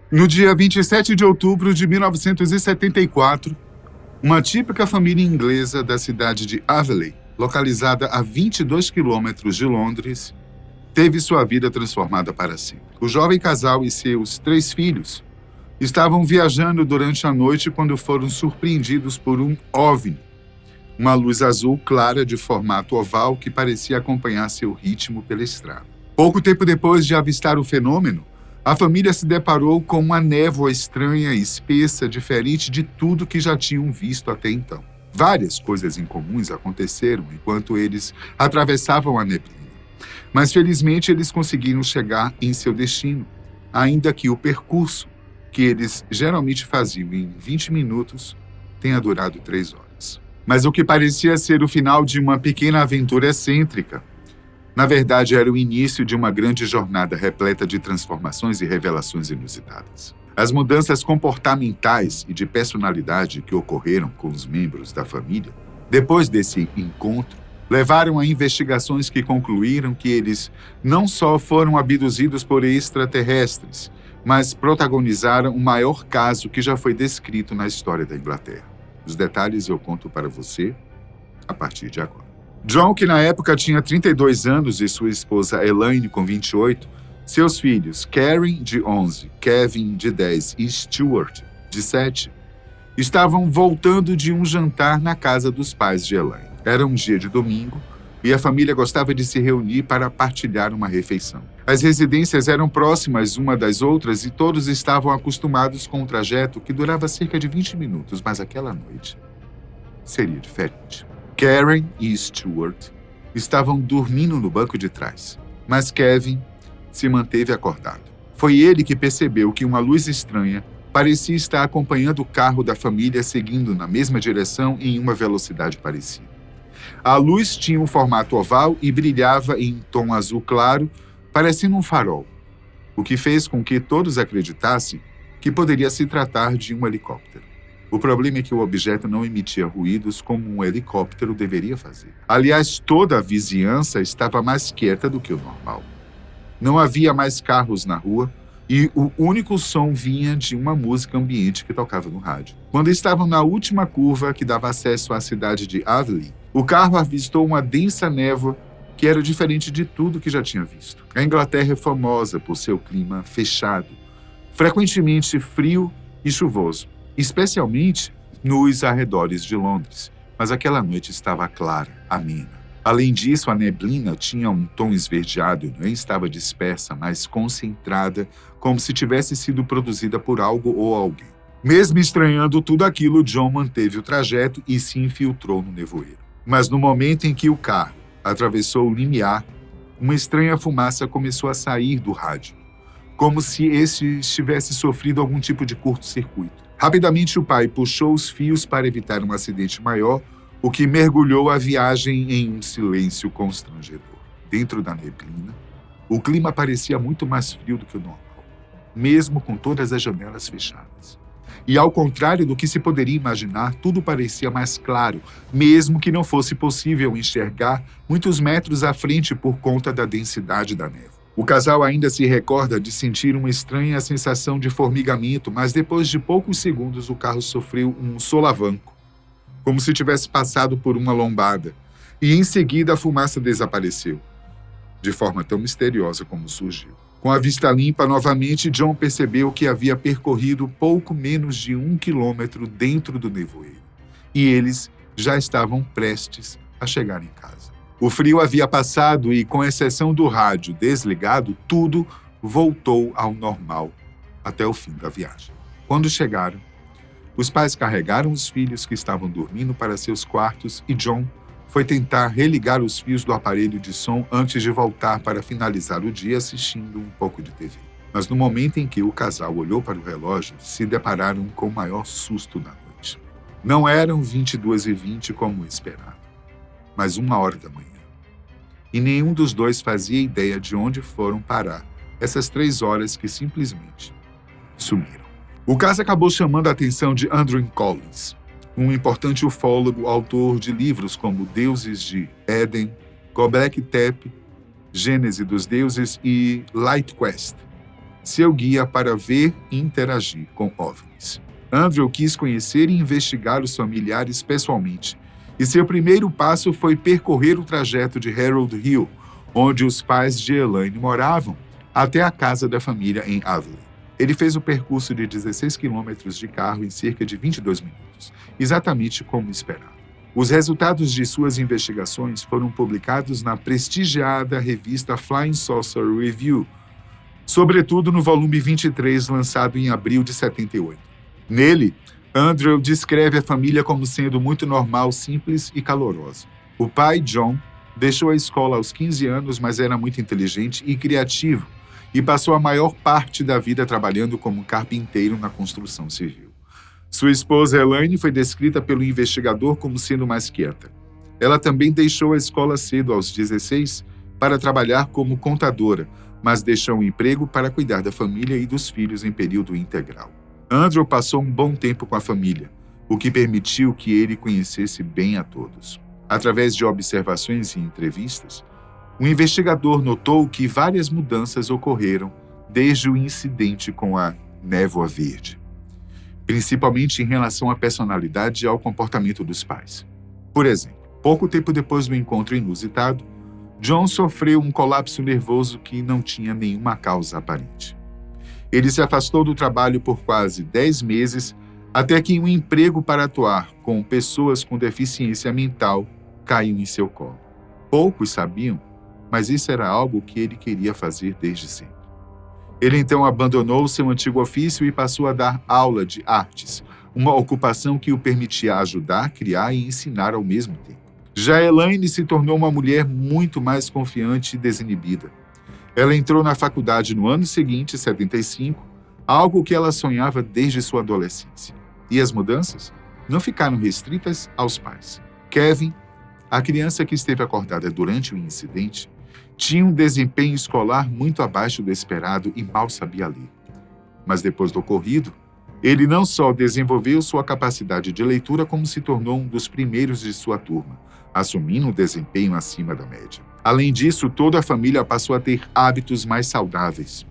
No dia 27 de outubro de 1974, uma típica família inglesa da cidade de Aveley, localizada a 22 quilômetros de Londres, teve sua vida transformada para sempre. O jovem casal e seus 3 filhos estavam viajando durante a noite quando foram surpreendidos por um OVNI, uma luz azul clara de formato oval que parecia acompanhar seu ritmo pela estrada. Pouco tempo depois de avistar o fenômeno, a família se deparou com uma névoa estranha e espessa, diferente de tudo que já tinham visto até então. Várias coisas incomuns aconteceram enquanto eles atravessavam a neblina. Mas felizmente eles conseguiram chegar em seu destino, ainda que o percurso, que eles geralmente faziam em 20 minutos, tenha durado 3 horas. Mas o que parecia ser o final de uma pequena aventura excêntrica, na verdade, era o início de uma grande jornada repleta de transformações e revelações inusitadas. As mudanças comportamentais e de personalidade que ocorreram com os membros da família, depois desse encontro, levaram a investigações que concluíram que eles não só foram abduzidos por extraterrestres, mas protagonizaram o maior caso que já foi descrito na história da Inglaterra. Os detalhes eu conto para você a partir de agora. John, que na época tinha 32 anos, e sua esposa Elaine, com 28, seus filhos Karen, de 11, Kevin, de 10 e Stuart, de 7, estavam voltando de um jantar na casa dos pais de Elaine. Era um dia de domingo e a família gostava de se reunir para partilhar uma refeição. As residências eram próximas uma das outras e todos estavam acostumados com um trajeto que durava cerca de 20 minutos, mas aquela noite seria diferente. Karen e Stuart estavam dormindo no banco de trás, mas Kevin se manteve acordado. Foi ele que percebeu que uma luz estranha parecia estar acompanhando o carro da família seguindo na mesma direção em uma velocidade parecida. A luz tinha um formato oval e brilhava em tom azul claro, parecendo um farol, o que fez com que todos acreditassem que poderia se tratar de um helicóptero. O problema é que o objeto não emitia ruídos como um helicóptero deveria fazer. Aliás, toda a vizinhança estava mais quieta do que o normal. Não havia mais carros na rua e o único som vinha de uma música ambiente que tocava no rádio. Quando estavam na última curva que dava acesso à cidade de Aveley, o carro avistou uma densa névoa que era diferente de tudo que já tinha visto. A Inglaterra é famosa por seu clima fechado, frequentemente frio e chuvoso, especialmente nos arredores de Londres, mas aquela noite estava clara, amena. Além disso, a neblina tinha um tom esverdeado e não estava dispersa, mas concentrada, como se tivesse sido produzida por algo ou alguém. Mesmo estranhando tudo aquilo, John manteve o trajeto e se infiltrou no nevoeiro. Mas no momento em que o carro atravessou o limiar, uma estranha fumaça começou a sair do rádio, como se este tivesse sofrido algum tipo de curto-circuito. Rapidamente, o pai puxou os fios para evitar um acidente maior, o que mergulhou a viagem em um silêncio constrangedor. Dentro da neblina, o clima parecia muito mais frio do que o normal, mesmo com todas as janelas fechadas. E ao contrário do que se poderia imaginar, tudo parecia mais claro, mesmo que não fosse possível enxergar muitos metros à frente por conta da densidade da névoa. O casal ainda se recorda de sentir uma estranha sensação de formigamento, mas depois de poucos segundos o carro sofreu um solavanco, como se tivesse passado por uma lombada, e em seguida a fumaça desapareceu, de forma tão misteriosa como surgiu. Com a vista limpa novamente, John percebeu que havia percorrido pouco menos de 1 quilômetro dentro do nevoeiro, e eles já estavam prestes a chegar em casa. O frio havia passado e, com exceção do rádio desligado, tudo voltou ao normal até o fim da viagem. Quando chegaram, os pais carregaram os filhos que estavam dormindo para seus quartos e John foi tentar religar os fios do aparelho de som antes de voltar para finalizar o dia assistindo um pouco de TV. Mas no momento em que o casal olhou para o relógio, se depararam com o maior susto da noite. Não eram 22h20 como esperado, mas 1h da manhã. E nenhum dos dois fazia ideia de onde foram parar essas 3 horas que simplesmente sumiram. O caso acabou chamando a atenção de Andrew Collins, um importante ufólogo, autor de livros como Deuses de Éden, Göbekli Tepe, Gênese dos Deuses e Light Quest, seu guia para ver e interagir com OVNIs. Andrew quis conhecer e investigar os familiares pessoalmente, e seu primeiro passo foi percorrer o trajeto de Harold Hill, onde os pais de Elaine moravam, até a casa da família em Aveley. Ele fez o percurso de 16 quilômetros de carro em cerca de 22 minutos, exatamente como esperado. Os resultados de suas investigações foram publicados na prestigiada revista Flying Saucer Review, sobretudo no volume 23, lançado em abril de 78. Nele, Andrew descreve a família como sendo muito normal, simples e calorosa. O pai, John, deixou a escola aos 15 anos, mas era muito inteligente e criativo, e passou a maior parte da vida trabalhando como carpinteiro na construção civil. Sua esposa, Elaine, foi descrita pelo investigador como sendo mais quieta. Ela também deixou a escola cedo, aos 16, para trabalhar como contadora, mas deixou o emprego para cuidar da família e dos filhos em período integral. Andrew passou um bom tempo com a família, o que permitiu que ele conhecesse bem a todos. Através de observações e entrevistas, o investigador notou que várias mudanças ocorreram desde o incidente com a névoa verde, principalmente em relação à personalidade e ao comportamento dos pais. Por exemplo, pouco tempo depois do encontro inusitado, John sofreu um colapso nervoso que não tinha nenhuma causa aparente. Ele se afastou do trabalho por quase 10 meses, até que um emprego para atuar com pessoas com deficiência mental caiu em seu colo. Poucos sabiam, mas isso era algo que ele queria fazer desde sempre. Ele então abandonou seu antigo ofício e passou a dar aula de artes, uma ocupação que o permitia ajudar, criar e ensinar ao mesmo tempo. Já Elaine se tornou uma mulher muito mais confiante e desinibida. Ela entrou na faculdade no ano seguinte, 75, algo que ela sonhava desde sua adolescência. E as mudanças não ficaram restritas aos pais. Kevin, a criança que esteve acordada durante o incidente, tinha um desempenho escolar muito abaixo do esperado e mal sabia ler. Mas depois do ocorrido, ele não só desenvolveu sua capacidade de leitura, como se tornou um dos primeiros de sua turma, assumindo um desempenho acima da média. Além disso, toda a família passou a ter hábitos mais saudáveis.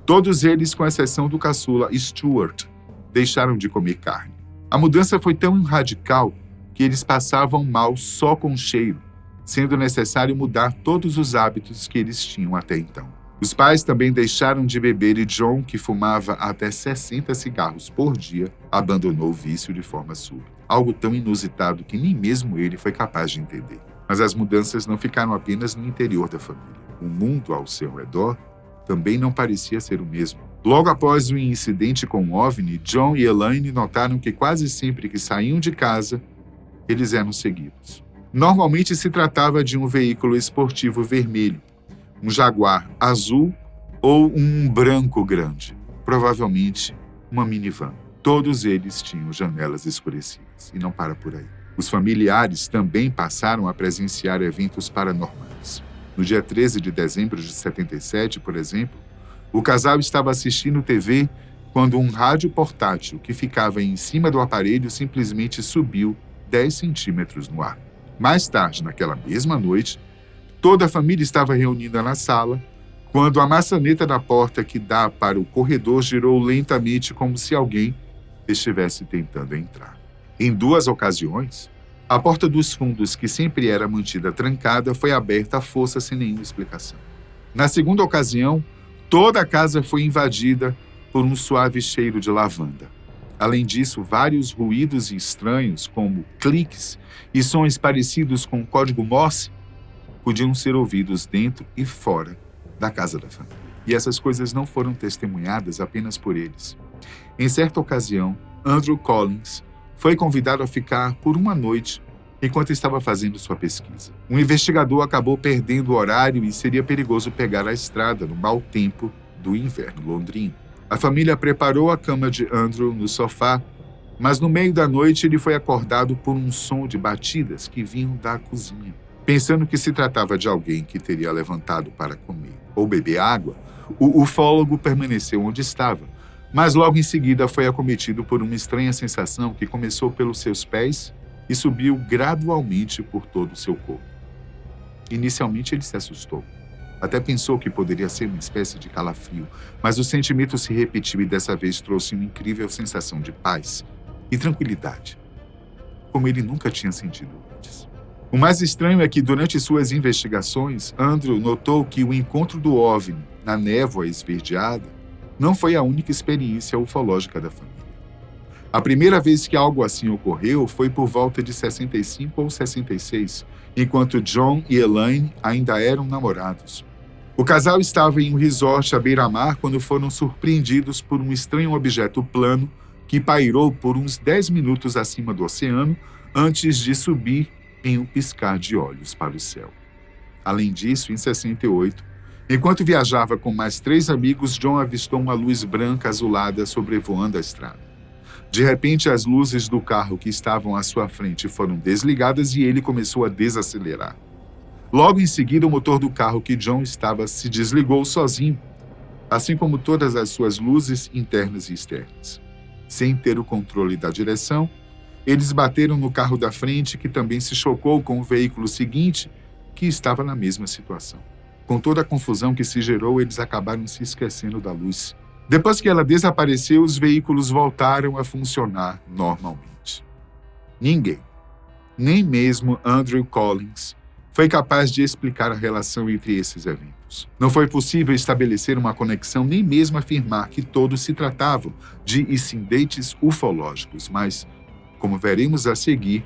Todos eles, com exceção do caçula Stuart, deixaram de comer carne. A mudança foi tão radical que eles passavam mal só com o cheiro, sendo necessário mudar todos os hábitos que eles tinham até então. Os pais também deixaram de beber e John, que fumava até 60 cigarros por dia, abandonou o vício de forma súbita. Algo tão inusitado que nem mesmo ele foi capaz de entender. Mas as mudanças não ficaram apenas no interior da família. O mundo ao seu redor também não parecia ser o mesmo. Logo após o incidente com o OVNI, John e Elaine notaram que quase sempre que saíam de casa, eles eram seguidos. Normalmente se tratava de um veículo esportivo vermelho, um Jaguar azul ou um branco grande, provavelmente uma minivan. Todos eles tinham janelas escurecidas, e não para por aí. Os familiares também passaram a presenciar eventos paranormais. No dia 13 de dezembro de 77, por exemplo, o casal estava assistindo TV quando um rádio portátil que ficava em cima do aparelho simplesmente subiu 10 centímetros no ar. Mais tarde, naquela mesma noite, toda a família estava reunida na sala quando a maçaneta da porta que dá para o corredor girou lentamente como se alguém estivesse tentando entrar. Em 2 ocasiões, a porta dos fundos, que sempre era mantida trancada, foi aberta à força sem nenhuma explicação. Na segunda ocasião, toda a casa foi invadida por um suave cheiro de lavanda. Além disso, vários ruídos estranhos, como cliques e sons parecidos com o código Morse, podiam ser ouvidos dentro e fora da casa da família. E essas coisas não foram testemunhadas apenas por eles. Em certa ocasião, Andrew Collins foi convidado a ficar por uma noite enquanto estava fazendo sua pesquisa. Um investigador acabou perdendo o horário e seria perigoso pegar a estrada no mau tempo do inverno londrino. A família preparou a cama de Andrew no sofá, mas no meio da noite ele foi acordado por um som de batidas que vinham da cozinha. Pensando que se tratava de alguém que teria levantado para comer ou beber água, o ufólogo permaneceu onde estava, mas logo em seguida foi acometido por uma estranha sensação que começou pelos seus pés e subiu gradualmente por todo o seu corpo. Inicialmente ele se assustou, Até pensou que poderia ser uma espécie de calafrio, mas o sentimento se repetiu e dessa vez trouxe uma incrível sensação de paz e tranquilidade, como ele nunca tinha sentido antes. O mais estranho é que, durante suas investigações, Andrew notou que o encontro do OVNI na névoa esverdeada não foi a única experiência ufológica da família. A primeira vez que algo assim ocorreu foi por volta de 65 ou 66, enquanto John e Elaine ainda eram namorados. O casal estava em um resort à beira-mar quando foram surpreendidos por um estranho objeto plano que pairou por uns 10 minutos acima do oceano antes de subir em um piscar de olhos para o céu. Além disso, em 68, enquanto viajava com mais 3 amigos, John avistou uma luz branca azulada sobrevoando a estrada. De repente, as luzes do carro que estavam à sua frente foram desligadas e ele começou a desacelerar. Logo em seguida, o motor do carro que John estava se desligou sozinho, assim como todas as suas luzes internas e externas. Sem ter o controle da direção, eles bateram no carro da frente, que também se chocou com o veículo seguinte, que estava na mesma situação. Com toda a confusão que se gerou, eles acabaram se esquecendo da luz. Depois que ela desapareceu, os veículos voltaram a funcionar normalmente. Ninguém, nem mesmo Andrew Collins, foi capaz de explicar a relação entre esses eventos. Não foi possível estabelecer uma conexão, nem mesmo afirmar que todos se tratavam de incidentes ufológicos, mas, como veremos a seguir,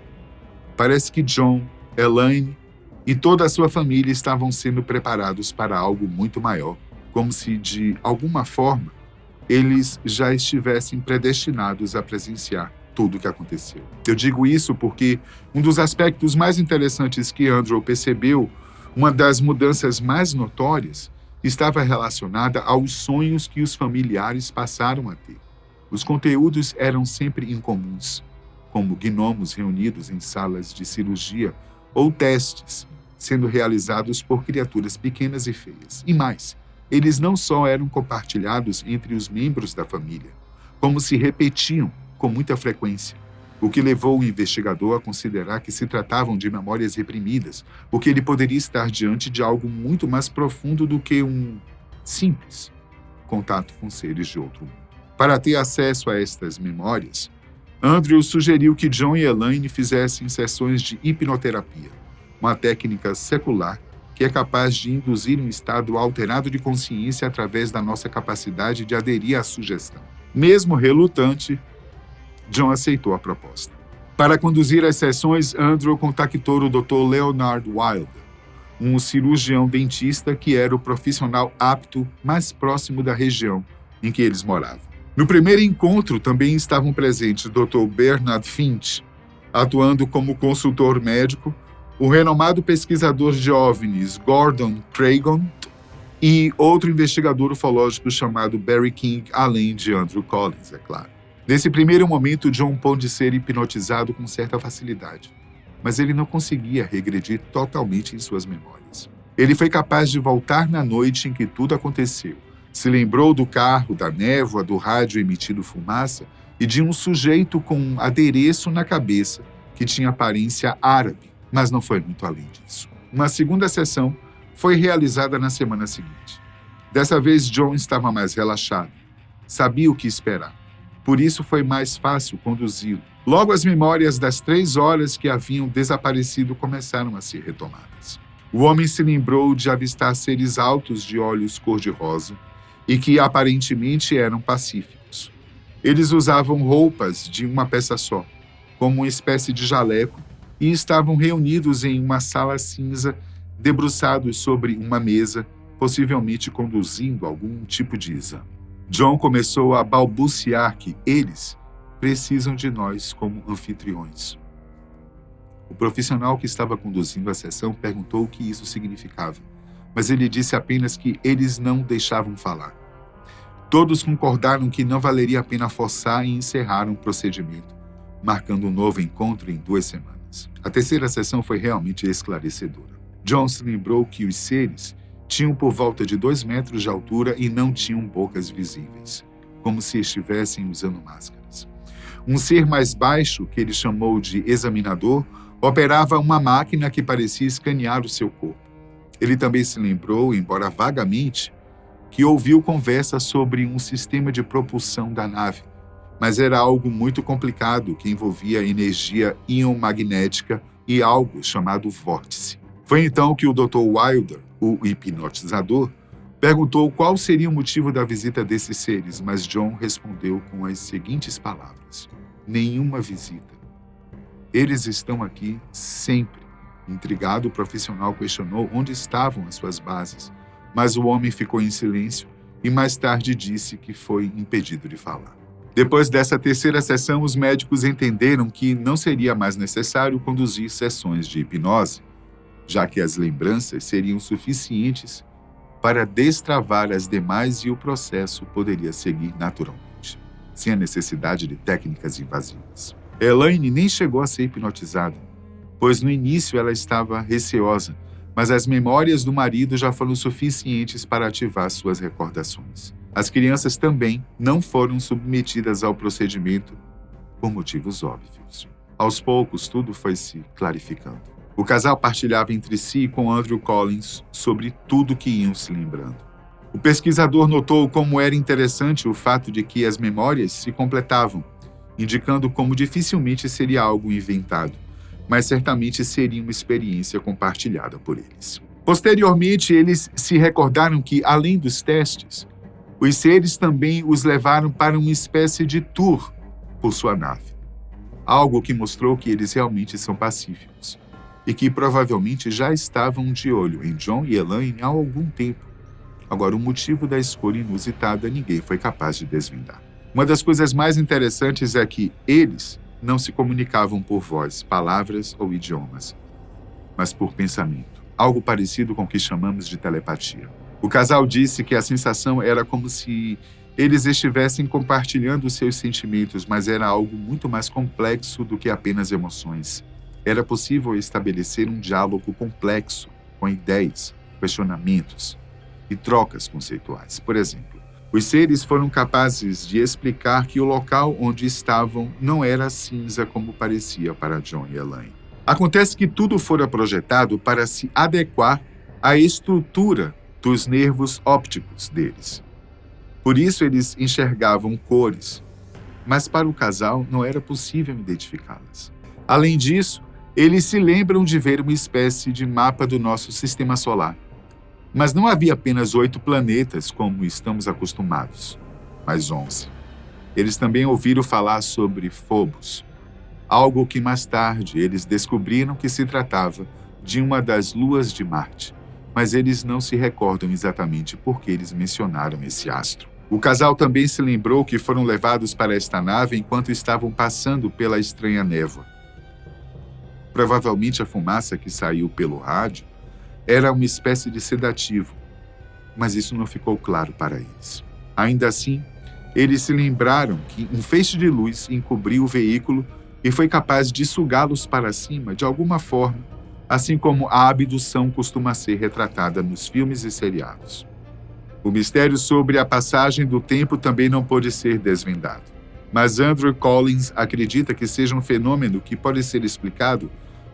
parece que John, Elaine e toda a sua família estavam sendo preparados para algo muito maior, como se, de alguma forma, eles já estivessem predestinados a presenciar tudo o que aconteceu. Eu digo isso porque um dos aspectos mais interessantes que Andrew percebeu, uma das mudanças mais notórias, estava relacionada aos sonhos que os familiares passaram a ter. Os conteúdos eram sempre incomuns, como gnomos reunidos em salas de cirurgia ou testes sendo realizados por criaturas pequenas e feias. E mais, eles não só eram compartilhados entre os membros da família, como se repetiam com muita frequência, o que levou o investigador a considerar que se tratavam de memórias reprimidas, porque ele poderia estar diante de algo muito mais profundo do que um simples contato com seres de outro mundo. Para ter acesso a estas memórias, Andrew sugeriu que John e Elaine fizessem sessões de hipnoterapia, uma técnica secular que é capaz de induzir um estado alterado de consciência através da nossa capacidade de aderir à sugestão. Mesmo relutante, John aceitou a proposta. Para conduzir as sessões, Andrew contactou o Dr. Leonard Wilder, um cirurgião dentista que era o profissional apto mais próximo da região em que eles moravam. No primeiro encontro também estavam presentes o Dr. Bernard Finch, atuando como consultor médico, o renomado pesquisador de OVNIs Gordon Craigon e outro investigador ufológico chamado Barry King, além de Andrew Collins, é claro. Nesse primeiro momento, John pôde ser hipnotizado com certa facilidade, mas ele não conseguia regredir totalmente em suas memórias. Ele foi capaz de voltar na noite em que tudo aconteceu. Se lembrou do carro, da névoa, do rádio emitindo fumaça e de um sujeito com um adereço na cabeça que tinha aparência árabe, mas não foi muito além disso. Uma segunda sessão foi realizada na semana seguinte. Dessa vez, John estava mais relaxado. Sabia o que esperar. Por isso foi mais fácil conduzi-lo. Logo, as memórias das 3 horas que haviam desaparecido começaram a ser retomadas. O homem se lembrou de avistar seres altos de olhos cor-de-rosa e que aparentemente eram pacíficos. Eles usavam roupas de uma peça só, como uma espécie de jaleco, e estavam reunidos em uma sala cinza, debruçados sobre uma mesa, possivelmente conduzindo algum tipo de exame. John começou a balbuciar que eles precisam de nós como anfitriões. O profissional que estava conduzindo a sessão perguntou o que isso significava, mas ele disse apenas que eles não deixavam falar. Todos concordaram que não valeria a pena forçar e encerraram o procedimento, marcando um novo encontro em 2 semanas. A terceira sessão foi realmente esclarecedora. John se lembrou que os seres tinham por volta de 2 metros de altura e não tinham bocas visíveis, como se estivessem usando máscaras. Um ser mais baixo, que ele chamou de examinador, operava uma máquina que parecia escanear o seu corpo. Ele também se lembrou, embora vagamente, que ouviu conversa sobre um sistema de propulsão da nave, mas era algo muito complicado que envolvia energia íon-magnética e algo chamado vórtice. Foi então que o Dr. Wilder, o hipnotizador, perguntou qual seria o motivo da visita desses seres, mas John respondeu com as seguintes palavras: nenhuma visita. Eles estão aqui sempre. Intrigado, o profissional questionou onde estavam as suas bases, mas o homem ficou em silêncio e mais tarde disse que foi impedido de falar. Depois dessa terceira sessão, os médicos entenderam que não seria mais necessário conduzir sessões de hipnose, já que as lembranças seriam suficientes para destravar as demais e o processo poderia seguir naturalmente, sem a necessidade de técnicas invasivas. Elaine nem chegou a ser hipnotizada, pois no início ela estava receosa, mas as memórias do marido já foram suficientes para ativar suas recordações. As crianças também não foram submetidas ao procedimento por motivos óbvios. Aos poucos, tudo foi se clarificando. O casal partilhava entre si e com Andrew Collins sobre tudo que iam se lembrando. O pesquisador notou como era interessante o fato de que as memórias se completavam, indicando como dificilmente seria algo inventado, mas certamente seria uma experiência compartilhada por eles. Posteriormente, eles se recordaram que, além dos testes, os seres também os levaram para uma espécie de tour por sua nave, algo que mostrou que eles realmente são pacíficos e que provavelmente já estavam de olho em John e Elaine há algum tempo. Agora, o motivo da escolha inusitada ninguém foi capaz de desvendar. Uma das coisas mais interessantes é que eles não se comunicavam por voz, palavras ou idiomas, mas por pensamento, algo parecido com o que chamamos de telepatia. O casal disse que a sensação era como se eles estivessem compartilhando seus sentimentos, mas era algo muito mais complexo do que apenas emoções. Era possível estabelecer um diálogo complexo, com ideias, questionamentos e trocas conceituais. Por exemplo, os seres foram capazes de explicar que o local onde estavam não era cinza como parecia para John e Elaine. Acontece que tudo fora projetado para se adequar à estrutura dos nervos ópticos deles. Por isso eles enxergavam cores, mas para o casal não era possível identificá-las. Além disso, eles se lembram de ver uma espécie de mapa do nosso sistema solar. Mas não havia apenas 8 planetas, como estamos acostumados, mas 11. Eles também ouviram falar sobre Phobos, algo que mais tarde eles descobriram que se tratava de uma das luas de Marte, mas eles não se recordam exatamente por que eles mencionaram esse astro. O casal também se lembrou que foram levados para esta nave enquanto estavam passando pela estranha névoa. Provavelmente a fumaça que saiu pelo rádio era uma espécie de sedativo, mas isso não ficou claro para eles. Ainda assim, eles se lembraram que um feixe de luz encobriu o veículo e foi capaz de sugá-los para cima de alguma forma, assim como a abdução costuma ser retratada nos filmes e seriados. O mistério sobre a passagem do tempo também não pôde ser desvendado, mas Andrew Collins acredita que seja um fenômeno que pode ser explicado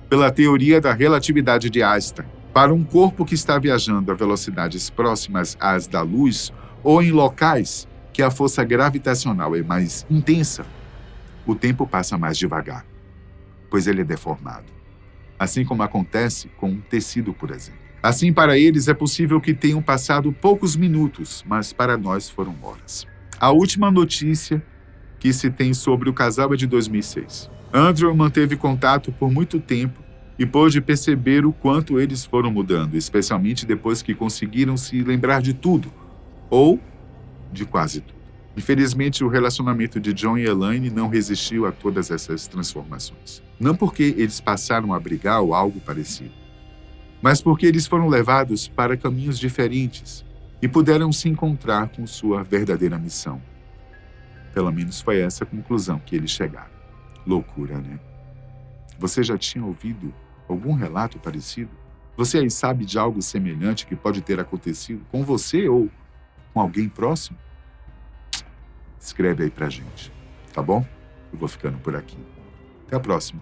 pela teoria da relatividade de Einstein. Para um corpo que está viajando a velocidades próximas às da luz ou em locais que a força gravitacional é mais intensa, o tempo passa mais devagar, pois ele é deformado. Assim como acontece com um tecido, por exemplo. Assim, para eles, é possível que tenham passado poucos minutos, mas para nós foram horas. A última notícia que se tem sobre o casal é de 2006. Andrew manteve contato por muito tempo e pôde perceber o quanto eles foram mudando, especialmente depois que conseguiram se lembrar de tudo, ou de quase tudo. Infelizmente, o relacionamento de John e Elaine não resistiu a todas essas transformações. Não porque eles passaram a brigar ou algo parecido, mas porque eles foram levados para caminhos diferentes e puderam se encontrar com sua verdadeira missão. Pelo menos foi essa a conclusão que eles chegaram. Loucura, né? Você já tinha ouvido algum relato parecido? Você aí sabe de algo semelhante que pode ter acontecido com você ou com alguém próximo? Escreve aí pra gente, tá bom? Eu vou ficando por aqui. Até a próxima.